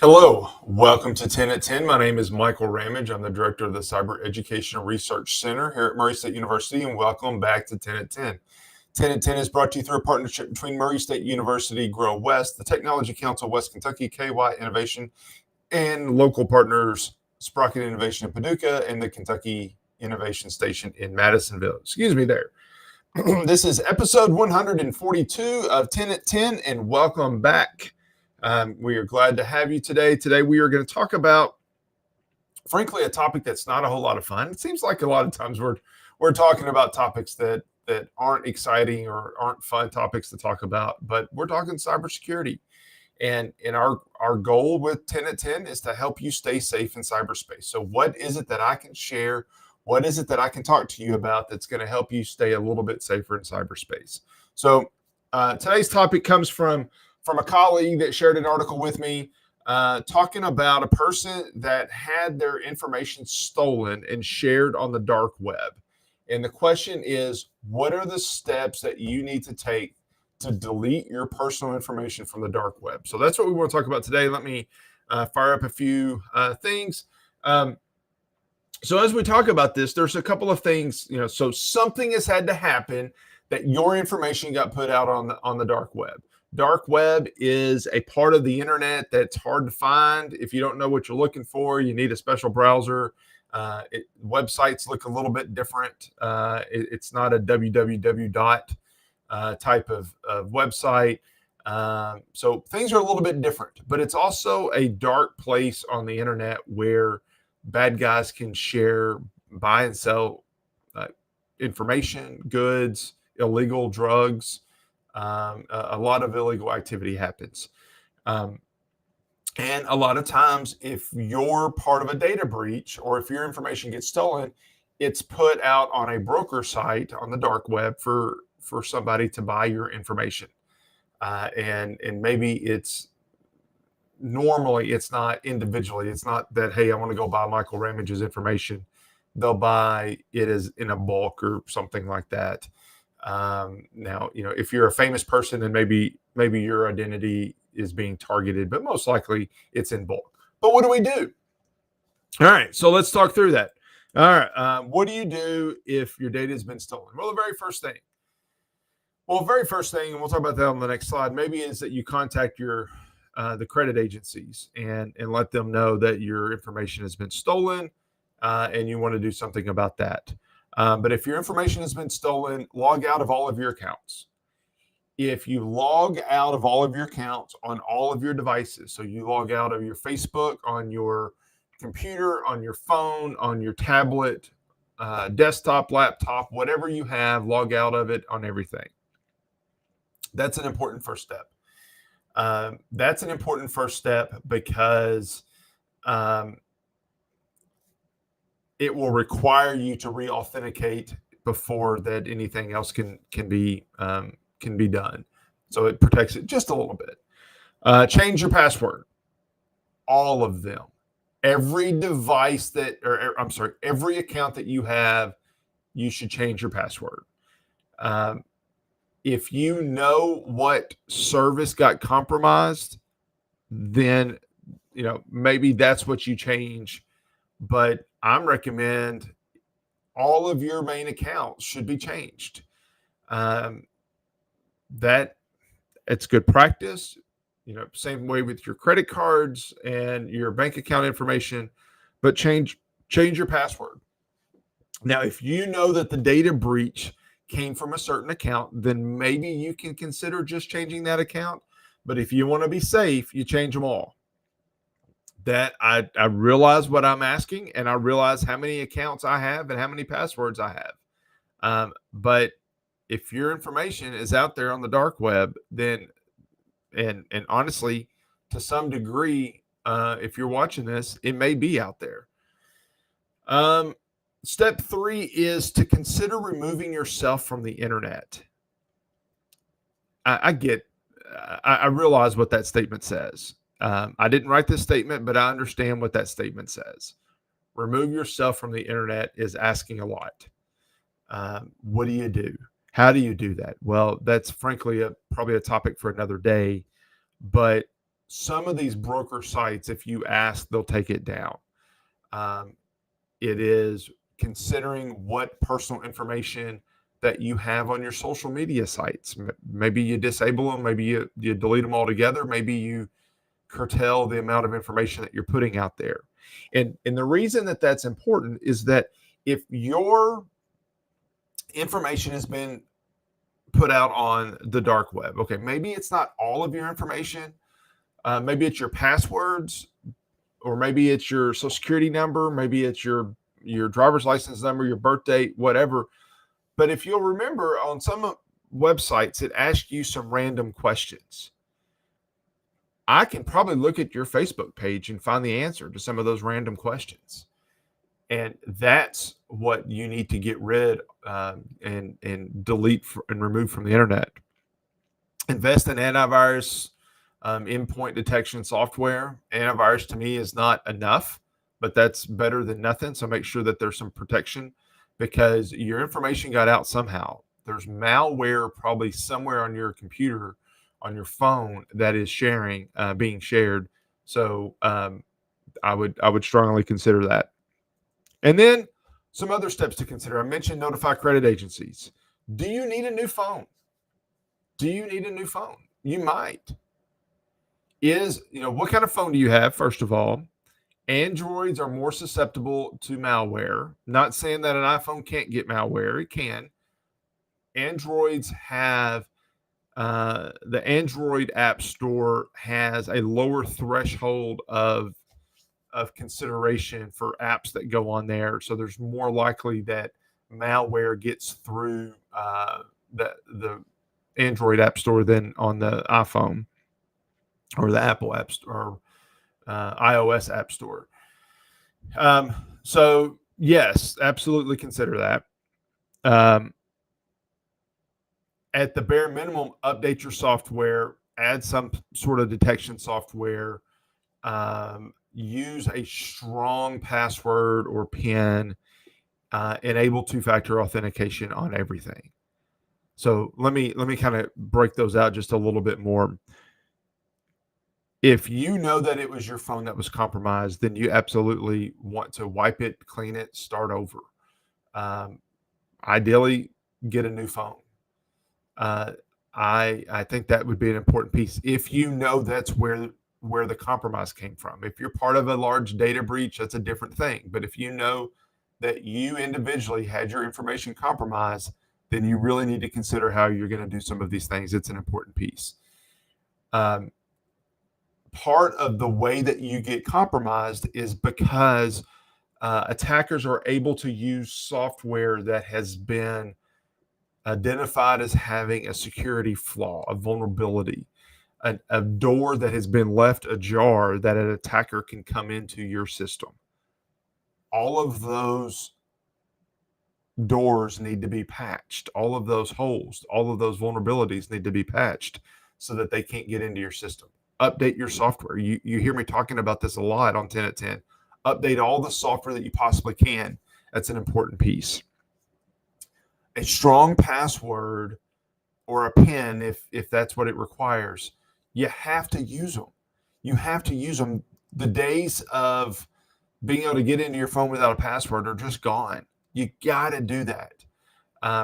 Hello, welcome to 10 at 10. My name is Michael Ramage. I'm the director of the Cyber Educational Research Center here at Murray State University, and welcome back to 10 at 10. 10 at 10 is brought to you through a partnership between Murray State University, Grow West, the Technology Council of West Kentucky, KY Innovation, and local partners Sprocket Innovation in Paducah and the Kentucky Innovation Station in Madisonville. Excuse me there. This is episode 142 of 10 at 10, and welcome back. We are glad to have you today. Today, we are going to talk about, frankly, a topic that's not a whole lot of fun. It seems like a lot of times we're talking about topics that aren't exciting or aren't fun topics to talk about, but we're talking cybersecurity. And our goal with 10 at 10 is to help you stay safe in cyberspace. So what is it that I can share? What is it that I can talk to you about that's going to help you stay a little bit safer in cyberspace? So today's topic comes from a colleague that shared an article with me talking about a person that had their information stolen and shared on the dark web. And the question is, what are the steps that you need to take to delete your personal information from the dark web? So that's what we want to talk about today. Let me fire up a few things. So as we talk about this, there's a couple of things, so something has had to happen that your information got put out on the dark web. Dark web is a part of the internet that's hard to find. If you don't know what you're looking for, you need a special browser. Websites look a little bit different. It's not a www dot type of website. So things are a little bit different, but it's also a dark place on the internet where bad guys can share, buy and sell information, goods, illegal drugs. A lot of illegal activity happens. And a lot of times, if you're part of a data breach or if your information gets stolen, it's put out on a broker site on the dark web for somebody to buy your information. And maybe it's not individually. It's not that, hey, I want to go buy Michael Ramage's information. They'll buy it as in a bulk or something like that. Now, if you're a famous person, then maybe your identity is being targeted, but most likely it's in bulk. But what do we do? All right, so let's talk through that. All right, what do you do if your data has been stolen? Well, the very first thing, and we'll talk about that on the next slide, maybe is that you contact your the credit agencies and let them know that your information has been stolen and you want to do something about that. But if your information has been stolen, log out of all of your accounts. If you log out of all of your accounts on all of your devices, so you log out of your Facebook, on your computer, on your phone, on your tablet, desktop, laptop, whatever you have, log out of it on everything. That's an important first step. Because it will require you to re-authenticate before that anything else can be done. So it protects it just a little bit. Change your password. All of them. Every device every account that you have, you should change your password. If you know what service got compromised, then maybe that's what you change. But I recommend all of your main accounts should be changed. That it's good practice. Same way with your credit cards and your bank account information, but change your password. Now, if you know that the data breach came from a certain account, then maybe you can consider just changing that account. But if you want to be safe, you change them all. That I realize what I'm asking, and I realize how many accounts I have and how many passwords I have. But if your information is out there on the dark web, then, and honestly, to some degree, if you're watching this, it may be out there. Step 3 is to consider removing yourself from the internet. I realize what that statement says. I didn't write this statement, but I understand what that statement says. Remove yourself from the internet is asking a lot. What do you do? How do you do that? Well, that's frankly probably a topic for another day. But some of these broker sites, if you ask, they'll take it down. It is considering what personal information that you have on your social media sites. Maybe you disable them, maybe you delete them altogether, maybe you curtail the amount of information that you're putting out there. And the reason that that's important is that if your information has been put out on the dark web, okay, maybe it's not all of your information, maybe it's your passwords, or maybe it's your social security number, maybe it's your driver's license number, your birth date, whatever. But if you'll remember, on some websites, it asks you some random questions. I can probably look at your Facebook page and find the answer to some of those random questions. And that's what you need to get rid and delete and remove from the internet. Invest in antivirus, endpoint detection software. Antivirus to me is not enough, but that's better than nothing. So make sure that there's some protection, because your information got out somehow. There's malware probably somewhere on your computer, on your phone, that is being shared. So I would strongly consider that. And then some other steps to consider. I mentioned notify credit agencies. Do you need a new phone? Do you need a new phone? You might. What kind of phone do you have, first of all? Androids are more susceptible to malware. Not saying that an iPhone can't get malware. It can. Androids have the Android App Store has a lower threshold of consideration for apps that go on there. So there's more likely that malware gets through the Android App Store than on the iPhone or the Apple App Store or iOS App Store. So yes, absolutely consider that. At the bare minimum, update your software, add some sort of detection software, use a strong password or PIN, enable two-factor authentication on everything. So let me kind of break those out just a little bit more. If you know that it was your phone that was compromised, then you absolutely want to wipe it, clean it, start over. Ideally, get a new phone. I think that would be an important piece. If you know that's where the compromise came from. If you're part of a large data breach, that's a different thing. But if you know that you individually had your information compromised, then you really need to consider how you're going to do some of these things. It's an important piece. Part of the way that you get compromised is because attackers are able to use software that has been identified as having a security flaw, a vulnerability, a door that has been left ajar that an attacker can come into your system. All of those doors need to be patched. All of those holes, all of those vulnerabilities need to be patched so that they can't get into your system. Update your software. You hear me talking about this a lot on 10 at 10. Update all the software that you possibly can. That's an important piece. A strong password or a PIN, if that's what it requires, you have to use them. You have to use them. The days of being able to get into your phone without a password are just gone. You got to do that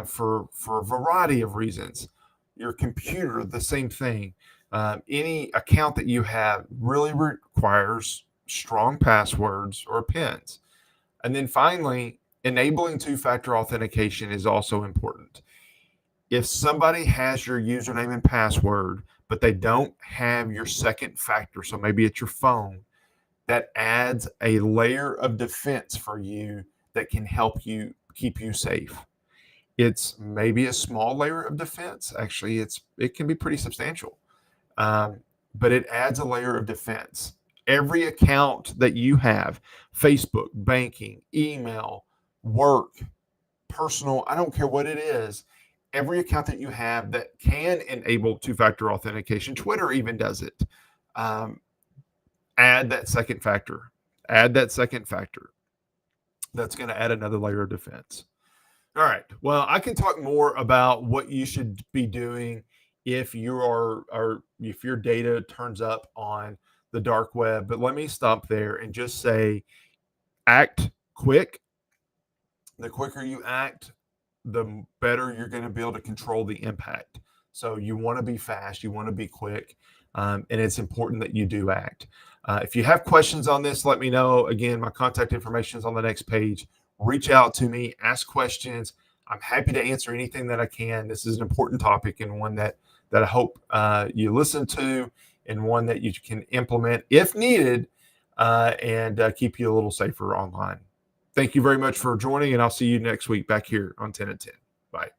for a variety of reasons. Your computer, the same thing. Any account that you have really requires strong passwords or PINs. And then finally, enabling two-factor authentication is also important. If somebody has your username and password, but they don't have your second factor, so maybe it's your phone, that adds a layer of defense for you that can help you keep you safe. It's maybe a small layer of defense. Actually, it can be pretty substantial, but it adds a layer of defense. Every account that you have, Facebook, banking, email, work, personal, I don't care what it is, every account that you have that can enable two-factor authentication, Twitter even does it, add that second factor. Add that second factor. That's going to add another layer of defense. All right. Well, I can talk more about what you should be doing if you are if your data turns up on the dark web. But let me stop there and just say, act quick. The quicker you act, the better you're going to be able to control the impact. So you want to be fast, you want to be quick, and it's important that you do act. If you have questions on this, let me know. Again, my contact information is on the next page. Reach out to me, ask questions. I'm happy to answer anything that I can. This is an important topic, and one that I hope you listen to, and one that you can implement if needed, and keep you a little safer online. Thank you very much for joining, and I'll see you next week back here on 10 at 10. Bye.